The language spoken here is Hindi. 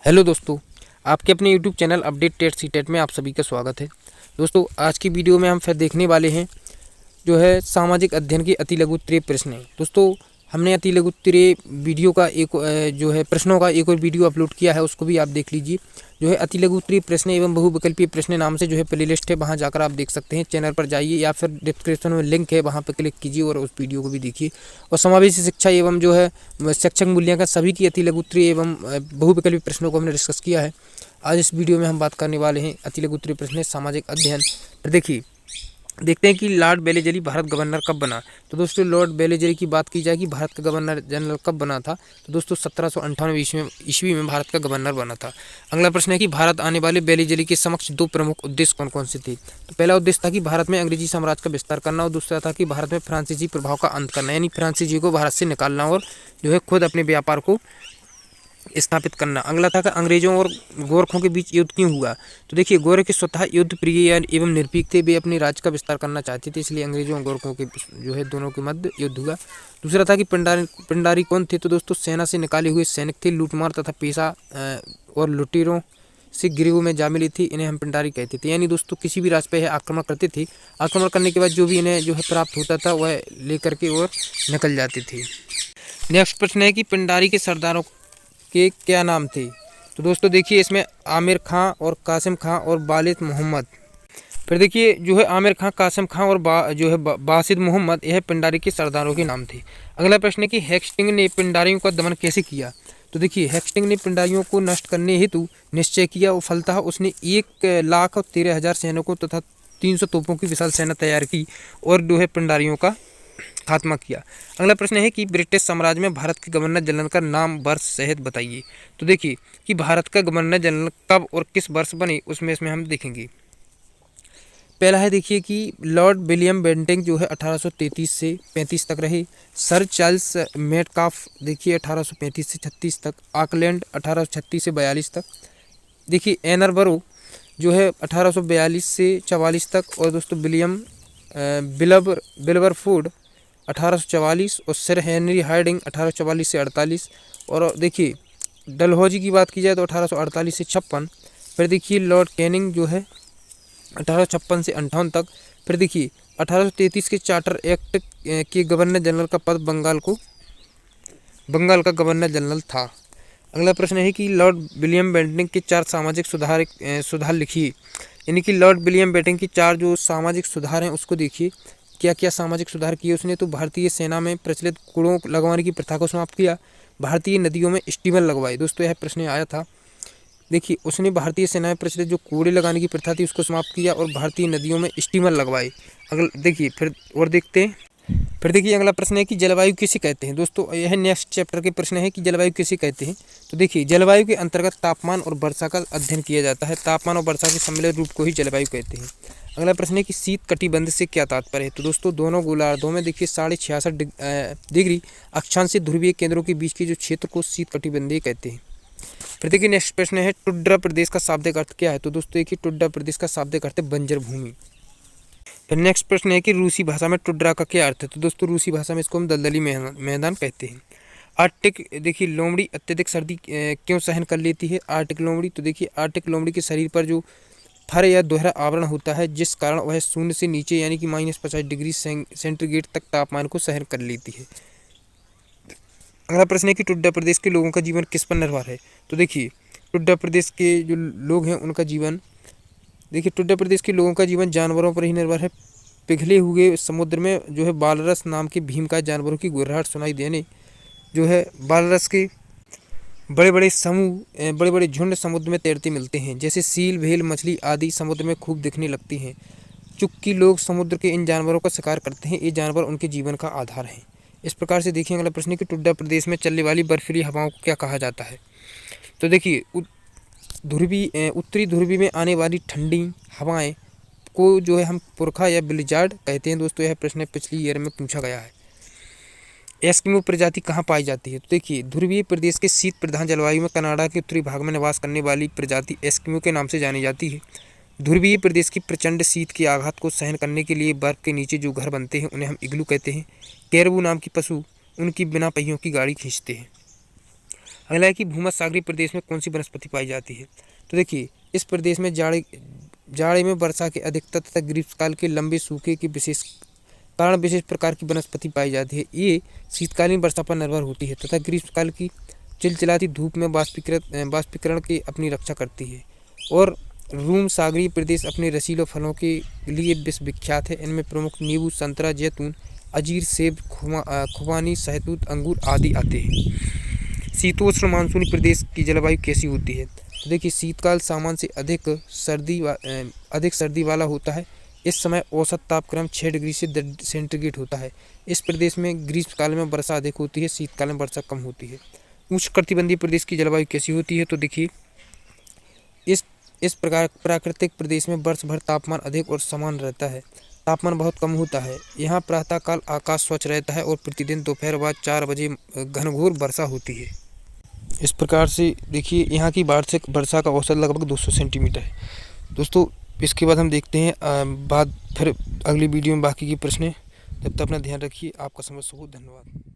हेलो दोस्तों, आपके अपने YouTube channel update TET CTET में आप सभी का स्वागत है। दोस्तों, आज की वीडियो में हम फिर देखने वाले हैं जो है सामाजिक अध्ययन के अति लघु उत्तरीय प्रश्न हैं। दोस्तों, हमने अति लघु उत्तरीय वीडियो का एक जो है प्रश्नों का एक और वीडियो अपलोड किया है, उसको भी आप देख लीजिए। जो है अति लघु उत्तरीय प्रश्न एवं बहुविकल्पीय प्रश्न नाम से जो है प्लेलिस्ट है, वहाँ जाकर आप देख सकते हैं। चैनल पर जाइए या फिर डिस्क्रिप्शन में लिंक है, वहाँ पर क्लिक कीजिए और उस वीडियो को भी देखिए। और समावेशी शिक्षा एवं जो है शैक्षिक मूल्यांकन सभी की अति लघु उत्तरीय एवं बहुविकल्पीय प्रश्नों को हमने डिस्कस किया है। आज इस वीडियो में हम बात करने वाले हैं अति लघु उत्तरीय प्रश्न सामाजिक अध्ययन। तो देखिए, देखते हैं कि लॉर्ड वेलेजली भारत गवर्नर कब बना। तो दोस्तों, लॉर्ड वेलेजली की बात की जाए कि भारत का गवर्नर जनरल कब बना था, तो दोस्तों 1798 ईस्वी में भारत का गवर्नर बना था। अगला प्रश्न है कि भारत आने वाले वेलेजली के समक्ष दो प्रमुख उद्देश्य कौन कौन से थे। तो पहला उद्देश्य था कि भारत में अंग्रेजी साम्राज्य का विस्तार करना और दूसरा था कि भारत में फ्रांसीसी प्रभाव का अंत करना, यानी फ्रांसीसी को भारत से निकालना और जो है खुद अपने व्यापार को स्थापित करना। अगला था कि अंग्रेजों और गोरखों के बीच युद्ध क्यों हुआ। तो देखिए, गोरख स्वतः युद्ध प्रिय एवं निर्भीक थे, वे अपने राज्य का विस्तार करना चाहते थे, इसलिए अंग्रेजों और गोरखों के जो है दोनों के मध्य युद्ध हुआ। दूसरा था कि पिंडारी कौन थे। तो दोस्तों, सेना से निकाले हुए सैनिक थे, लूटमार तथा पेशा और लुटेरों से गिरोह में जा मिली थी, इन्हें हम पिंडारी कहते थे। यानी दोस्तों, किसी भी राज्य पर आक्रमण करते थे, आक्रमण करने के बाद जो भी इन्हें जो है प्राप्त होता था वह लेकर के और निकल जाते थे। नेक्स्ट प्रश्न है कि पिंडारी के सरदारों के क्या नाम थे। तो दोस्तों देखिए, इसमें आमिर खां और कासिम खां और वालिद मोहम्मद। फिर देखिए, जो है आमिर खां, कासिम खां और जो है बासिद मोहम्मद, यह पिंडारी के सरदारों के नाम थे। अगला प्रश्न है कि हेस्टिंग ने पिंडारियों का दमन कैसे किया। तो देखिए, हेस्टिंग ने पिंडारियों को नष्ट करने हेतु निश्चय किया और फलतः उसने 1,13,000 सैनिकों तथा 300 तोपों की विशाल सेना तैयार की और जो है पिंडारियों का खात्मा किया। अगला प्रश्न है कि ब्रिटिश साम्राज्य में भारत के गवर्नर जनरल का नाम वर्ष सहित बताइए। तो देखिए कि भारत का गवर्नर जनरल कब और किस वर्ष बने, उसमें इसमें हम देखेंगे। पहला है देखिए कि लॉर्ड विलियम बेंटिंग जो है 1833 से 35 तक रहे। सर चार्ल्स मेटकाफ देखिए 1835 से 36 तक। ऑकलैंड 1836 से 42 तक। देखिए, एनरबरो जो है 1842 से 44 तक। और दोस्तों, विलियम बिलबरफोर्ड 1844 और सर हेनरी हार्डिंग 1844 से 48। और देखिए, डलहौजी की बात की जाए तो 1848 से 56। फिर देखिए, लॉर्ड कैनिंग जो है 1856 से 58 तक। फिर देखिए, 1833 के चार्टर एक्ट के गवर्नर जनरल का पद बंगाल का गवर्नर जनरल था। अगला प्रश्न है कि लॉर्ड विलियम बेंटिंग के 4 सामाजिक सुधार लिखिए। यानी कि लॉर्ड विलियम बेंटिंग की 4 जो सामाजिक सुधार हैं उसको देखिए, क्या क्या सामाजिक सुधार किए उसने। तो भारतीय सेना में प्रचलित कूड़ों लगवाने की प्रथा को समाप्त किया, भारतीय नदियों में स्टीमर लगवाए। दोस्तों, यह प्रश्न आया था। देखिए, उसने भारतीय सेना में प्रचलित जो कूड़े लगाने की प्रथा थी उसको समाप्त किया और भारतीय नदियों में स्टीमर लगवाए। अगला देखिए, फिर और देखते हैं। फिर देखिए, अगला प्रश्न है कि जलवायु किसे कहते हैं। दोस्तों, यह नेक्स्ट चैप्टर के प्रश्न है कि जलवायु किसे कहते हैं। तो देखिए, जलवायु के अंतर्गत तापमान और वर्षा का अध्ययन किया जाता है। तापमान और वर्षा के सम्मिलित रूप को ही जलवायु कहते हैं। अगला प्रश्न है कि शीत कटिबंध से क्या तात्पर्य है। तो दोस्तों, दोनों गोलार्धों में देखिए 66.5 डिग्री अक्षांश से ध्रुवीय केंद्रों के बीच के जो क्षेत्र को शीत कटिबंधीय कहते हैं। फिर देखिए, नेक्स्ट प्रश्न है टुंड्रा प्रदेश का शाब्दिक अर्थ क्या है। तो दोस्तों देखिए, टुंड्रा प्रदेश का शाब्दिक अर्थ है बंजर भूमि। फिर नेक्स्ट प्रश्न है कि रूसी भाषा में टुंड्रा का क्या अर्थ है। तो दोस्तों, रूसी भाषा में इसको हम दलदली मैदान कहते हैं। आर्टिक देखिए, लोमड़ी अत्यधिक सर्दी क्यों सहन कर लेती है। आर्टिक लोमड़ी, तो देखिए आर्टिक लोमड़ी के शरीर पर जो फर या दोहरा आवरण होता है, जिस कारण वह शून्य से नीचे यानी कि -50 डिग्री सेंटीग्रेड तक तापमान को सहन कर लेती है। अगला प्रश्न है कि टुंड्रा प्रदेश के लोगों का जीवन किस पर निर्भर है। तो देखिए, टुंड्रा प्रदेश के जो लोग हैं उनका जीवन, देखिए टुंड्रा प्रदेश के लोगों का जीवन जानवरों पर ही निर्भर है। पिघले हुए समुद्र में जो है बालरस नाम के भीमकाय जानवरों की गुर्राहट सुनाई देने जो है बालरस के बड़े बड़े झुंड समुद्र में तैरते मिलते हैं, जैसे सील, व्हेल, मछली आदि समुद्र में खूब दिखने लगती हैं। चुक्की लोग समुद्र के इन जानवरों का शिकार करते हैं, ये जानवर उनके जीवन का आधार हैं। इस प्रकार से देखिए, अगला प्रश्न है कि टुंड्रा प्रदेश में चलने वाली बर्फीली हवाओं को क्या कहा जाता है। तो देखिए, उत्तरी ध्रुवी में आने वाली ठंडी हवाएं को जो है हम पुरखा या ब्लिजार्ड कहते हैं। दोस्तों, यह प्रश्न पिछली ईयर में पूछा गया है। एस्किमो प्रजाति कहाँ पाई जाती है। तो देखिए, ध्रुवीय प्रदेश के शीत प्रधान जलवायु में कनाडा के उत्तरी भाग में निवास करने वाली प्रजाति एस्किमो के नाम से जानी जाती है। ध्रुवीय प्रदेश की प्रचंड शीत के आघात को सहन करने के लिए बर्फ के नीचे जो घर बनते हैं उन्हें हम इग्लू कहते हैं। कैरबू नाम की पशु उनकी बिना पहियों की गाड़ी खींचते हैं। अगला है कि भूमध्यसागरीय प्रदेश में कौन सी वनस्पति पाई जाती है। तो देखिए, इस प्रदेश में जाड़े में वर्षा के अधिकता तथा ग्रीष्मकाल के लंबे सूखे की विशेष प्रकार की वनस्पति पाई जाती है। ये शीतकालीन वर्षा पर निर्भर होती है तथा ग्रीष्मकाल की चिलचिलाती धूप में बाष्पीकरण की अपनी रक्षा करती है। और रूम सागरीय प्रदेश अपने रसीले फलों के लिए विश्वविख्यात है। इनमें प्रमुख नींबू, संतरा, जैतून, अंजीर, सेब, खुबानी, शहतूत, अंगूर आदि आते हैं। शीतोष्ण मानसूनी प्रदेश की जलवायु कैसी होती है। तो देखिए, शीतकाल सामान्य से अधिक सर्दी वाला होता है। इस समय औसत तापक्रम 6 डिग्री सेंटीग्रेड होता है। इस प्रदेश में ग्रीष्मकाल में वर्षा अधिक होती है, शीतकाल में वर्षा कम होती है। उष्णकटिबंधीय प्रदेश की जलवायु कैसी होती है। तो देखिए, इस प्रकार प्राकृतिक प्रदेश में वर्ष भर तापमान अधिक और समान रहता है। तापमान बहुत कम होता है। यहाँ प्रातःकाल आकाश स्वच्छ रहता है और प्रतिदिन दोपहर बाद 4 बजे घनघोर वर्षा होती है। इस प्रकार से देखिए, यहाँ की वार्षिक वर्षा का औसत लगभग 200 सेंटीमीटर है। दोस्तों, इसके बाद हम देखते हैं फिर अगली वीडियो में बाकी के प्रश्न। तब तक अपना ध्यान रखिए। आपका समय बहुत धन्यवाद।